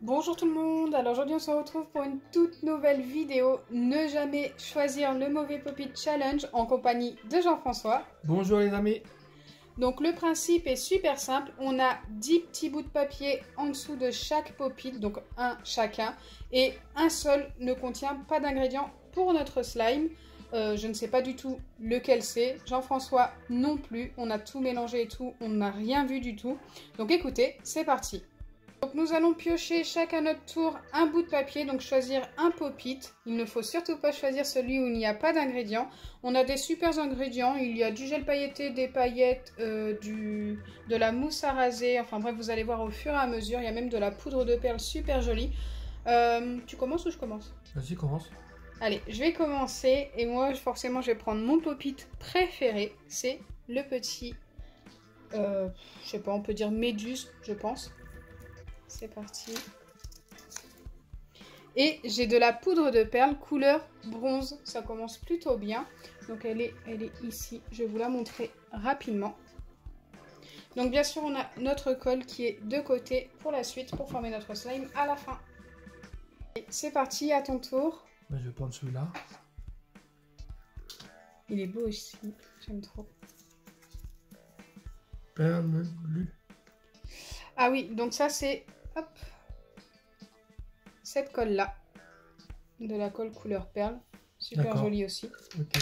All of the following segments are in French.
Bonjour tout le monde, alors aujourd'hui on se retrouve pour une toute nouvelle vidéo. Ne jamais choisir le mauvais pop-it challenge en compagnie de Jean-François. Bonjour les amis. Donc le principe est super simple, on a 10 petits bouts de papier en dessous de chaque pop-it, donc un chacun. Et un seul ne contient pas d'ingrédients pour notre slime. Je ne sais pas du tout lequel c'est, Jean-François non plus, on a tout mélangé et tout, on n'a rien vu du tout. Donc écoutez, c'est parti. Donc nous allons piocher chacun notre tour un bout de papier, donc choisir un pop-it. Il ne faut surtout pas choisir celui où il n'y a pas d'ingrédients. On a des super ingrédients, il y a du gel pailleté, des paillettes, de la mousse à raser, enfin bref vous allez voir au fur et à mesure. Il y a même de la poudre de perles super jolie. Tu commences ou je commence? Vas-y, commence. Allez, je vais commencer et moi forcément je vais prendre mon pop-it préféré. C'est le petit, je sais pas, on peut dire méduse je pense. C'est parti. Et j'ai de la poudre de perles couleur bronze. Ça commence plutôt bien. Donc elle est ici. Je vais vous la montrer rapidement. Donc bien sûr on a notre colle qui est de côté pour la suite, pour former notre slime à la fin. C'est parti, à ton tour. Je vais prendre celui-là. Il est beau aussi. J'aime trop. Perle bleu. Ah oui, donc ça c'est... Hop, cette colle là, de la colle couleur perle, super jolie aussi. Okay.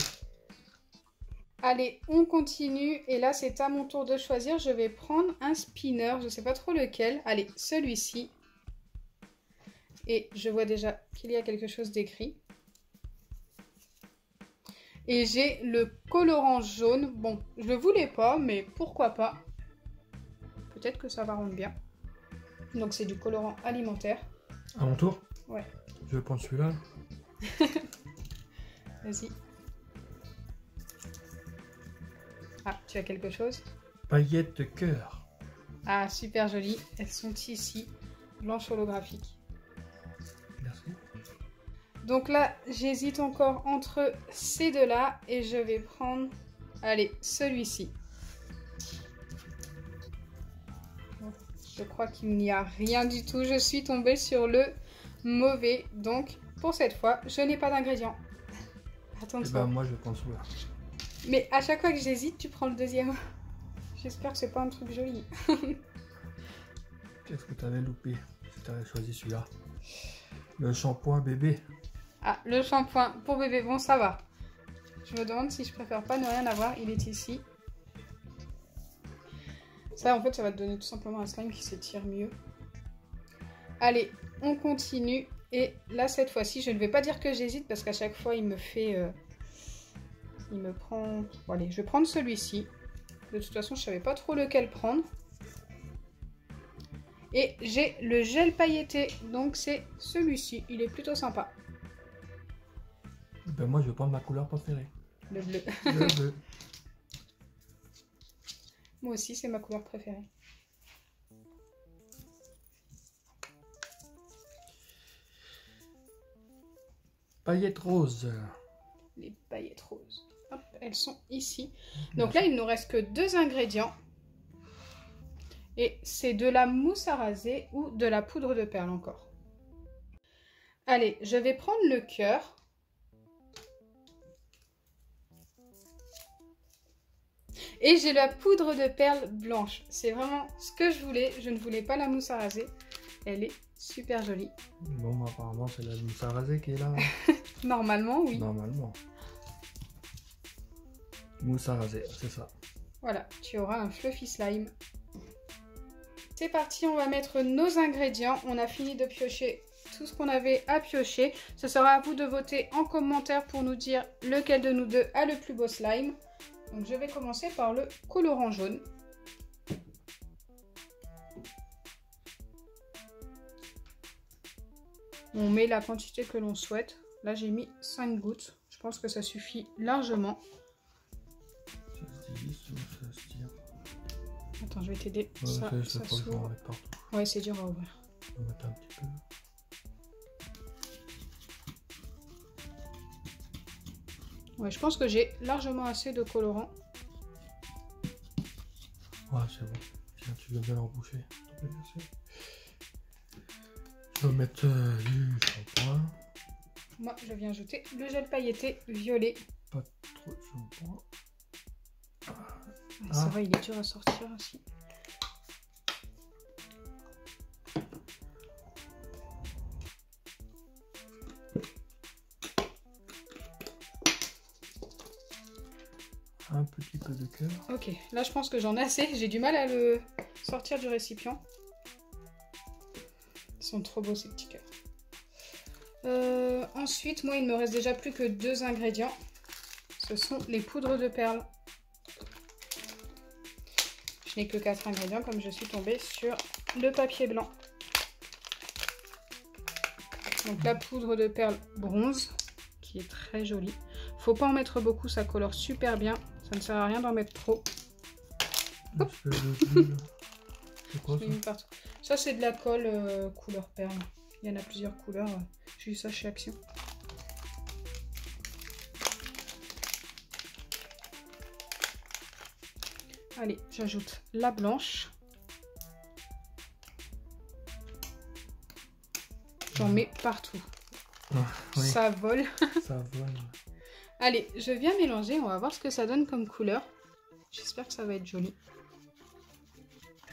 Allez, on continue et là c'est à mon tour de choisir. Je vais prendre un spinner, je sais pas trop lequel. Allez, celui-ci. Et je vois déjà qu'il y a quelque chose d'écrit. Et j'ai le colorant jaune. Bon, je le voulais pas, mais pourquoi pas. Peut-être que ça va rendre bien. Donc c'est du colorant alimentaire. À mon tour? Ouais. Je vais prendre celui-là. Vas-y. Ah, tu as quelque chose? Paillettes de cœur. Ah, super joli. Elles sont ici. Blanche holographique. Merci. Donc là, j'hésite encore entre ces deux-là. Et je vais prendre... Allez, celui-ci. Je crois qu'il n'y a rien du tout. Je suis tombée sur le mauvais. Donc, pour cette fois, je n'ai pas d'ingrédients. Attends. Ben, moi, je vais prendre celui-là. Mais à chaque fois que j'hésite, tu prends le deuxième. J'espère que c'est pas un truc joli. Qu'est-ce que tu avais loupé si tu avais choisi celui-là? Le shampoing bébé. Ah, le shampoing pour bébé. Bon, ça va. Je me demande si je préfère pas ne rien avoir. Il est ici. Ça, en fait, ça va te donner tout simplement un slime qui s'étire mieux. Allez, on continue. Et là, cette fois-ci, je ne vais pas dire que j'hésite parce qu'à chaque fois, il me fait... il me prend... Bon, allez, je vais prendre celui-ci. De toute façon, je savais pas trop lequel prendre. Et j'ai le gel pailleté. Donc, c'est celui-ci. Il est plutôt sympa. Ben, moi, je vais prendre ma couleur préférée. Le bleu. Le bleu. Moi aussi, c'est ma couleur préférée. Paillettes roses. Les paillettes roses. Hop, elles sont ici. Donc là, il ne nous reste que 2 ingrédients. Et c'est de la mousse à raser ou de la poudre de perles encore. Allez, je vais prendre le cœur. Et j'ai la poudre de perles blanche. C'est vraiment ce que je voulais. Je ne voulais pas la mousse à raser. Elle est super jolie. Bon, apparemment, c'est la mousse à raser qui est là. Normalement, oui. Normalement. Mousse à raser, c'est ça. Voilà, tu auras un fluffy slime. C'est parti, on va mettre nos ingrédients. On a fini de piocher tout ce qu'on avait à piocher. Ce sera à vous de voter en commentaire pour nous dire lequel de nous deux a le plus beau slime. Donc je vais commencer par le colorant jaune. On met la quantité que l'on souhaite. Là j'ai mis 5 gouttes. Je pense que ça suffit largement. Ça se divise ou ça se tire? Attends, je vais t'aider. Ouais, ça s'ouvre. Ouais, c'est dur à ouvrir. On va mettre un petit peu. Ouais, je pense que j'ai largement assez de colorant. Ouais, c'est bon. Tiens, tu veux bien l'emboucher. On va mettre du shampoing. Moi, je viens ajouter le gel pailleté violet. Pas trop de shampoing. Ça va, il est dur à sortir aussi. Un petit peu de cœur. Ok, là je pense que j'en ai assez. J'ai du mal à le sortir du récipient. Ils sont trop beaux ces petits cœurs. Ensuite, moi il ne me reste déjà plus que 2 ingrédients. Ce sont les poudres de perles. Je n'ai que 4 ingrédients comme je suis tombée sur le papier blanc. Donc la poudre de perles bronze qui est très jolie. Faut pas en mettre beaucoup, ça colore super bien. Ça ne sert à rien d'en mettre trop. C'est quoi ça? Partout. Ça c'est de la colle couleur perle. Il y en a plusieurs couleurs. J'ai eu ça chez Action. Allez, j'ajoute la blanche. J'en mets partout. Oui. Ça vole. Ça vole. Allez, je viens mélanger. On va voir ce que ça donne comme couleur. J'espère que ça va être joli.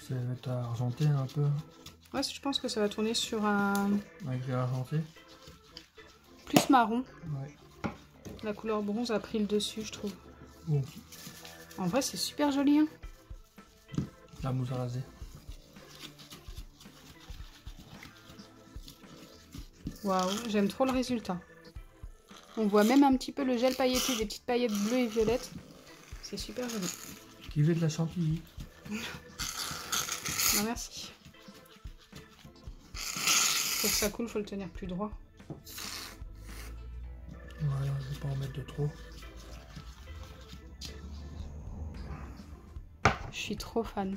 Ça va être argenté un peu. Ouais, je pense que ça va tourner sur un... Avec les argentés. Plus marron. Ouais. La couleur bronze a pris le dessus, je trouve. Oh. En vrai, c'est super joli. Hein. La mousse à raser. Waouh, j'aime trop le résultat. On voit même un petit peu le gel pailleté, des petites paillettes bleues et violettes. C'est super joli. Qui veut de la chantilly? Non, merci. Pour que ça coule, faut le tenir plus droit. Voilà, je vais pas en mettre de trop. Je suis trop fan.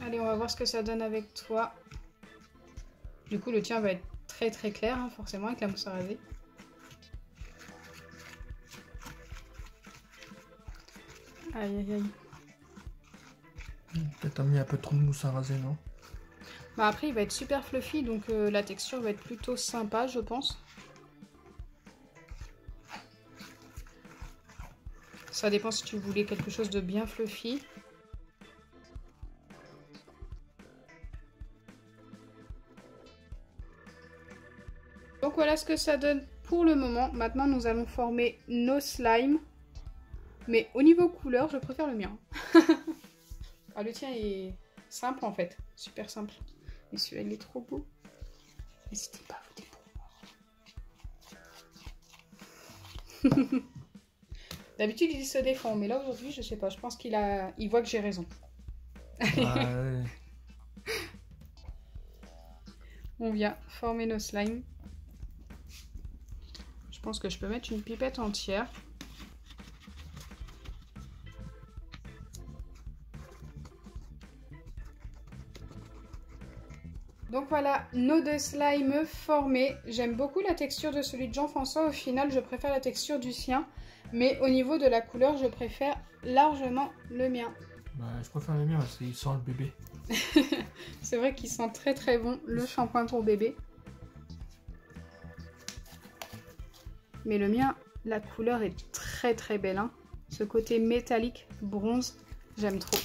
Allez, on va voir ce que ça donne avec toi. Du coup, le tien va être très très clair, hein, forcément, avec la mousse à raser. Aïe aïe aïe. Peut-être mis un peu trop de mousse à raser, non? Bah après, il va être super fluffy, donc la texture va être plutôt sympa, je pense. Ça dépend si tu voulais quelque chose de bien fluffy. Donc voilà ce que ça donne pour le moment. Maintenant, nous allons former nos slimes. Mais au niveau couleur, je préfère le mien. Ah, le tien est simple en fait. Super simple. Mais celui-là, il est trop beau. N'hésitez pas à voter pour moi. D'habitude, il se défend. Mais là, aujourd'hui, je sais pas. Je pense qu'il voit que j'ai raison. Ouais. On vient former nos slimes. Je pense que je peux mettre une pipette entière. Donc voilà, nos 2 slimes formés. J'aime beaucoup la texture de celui de Jean-François. Au final, je préfère la texture du sien. Mais au niveau de la couleur, je préfère largement le mien. Bah, je préfère le mien parce qu'il sent le bébé. C'est vrai qu'il sent très très bon le shampoing pour bébé. Mais le mien, la couleur est très très belle. Hein. Ce côté métallique, bronze, j'aime trop.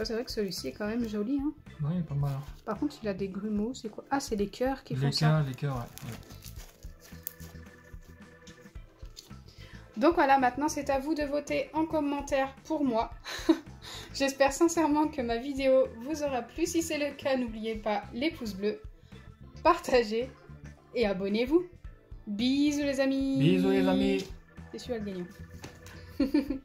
C'est vrai que celui-ci est quand même joli. Hein. Oui, il est pas mal. Hein. Par contre, il a des grumeaux. C'est quoi? Ah, c'est les cœurs qui font ça. Les cœurs, ouais. Donc voilà, maintenant c'est à vous de voter en commentaire pour moi. J'espère sincèrement que ma vidéo vous aura plu. Si c'est le cas, n'oubliez pas les pouces bleus, partagez et abonnez-vous. Bisous les amis. Bisous les amis. C'est celui-là le gagnant.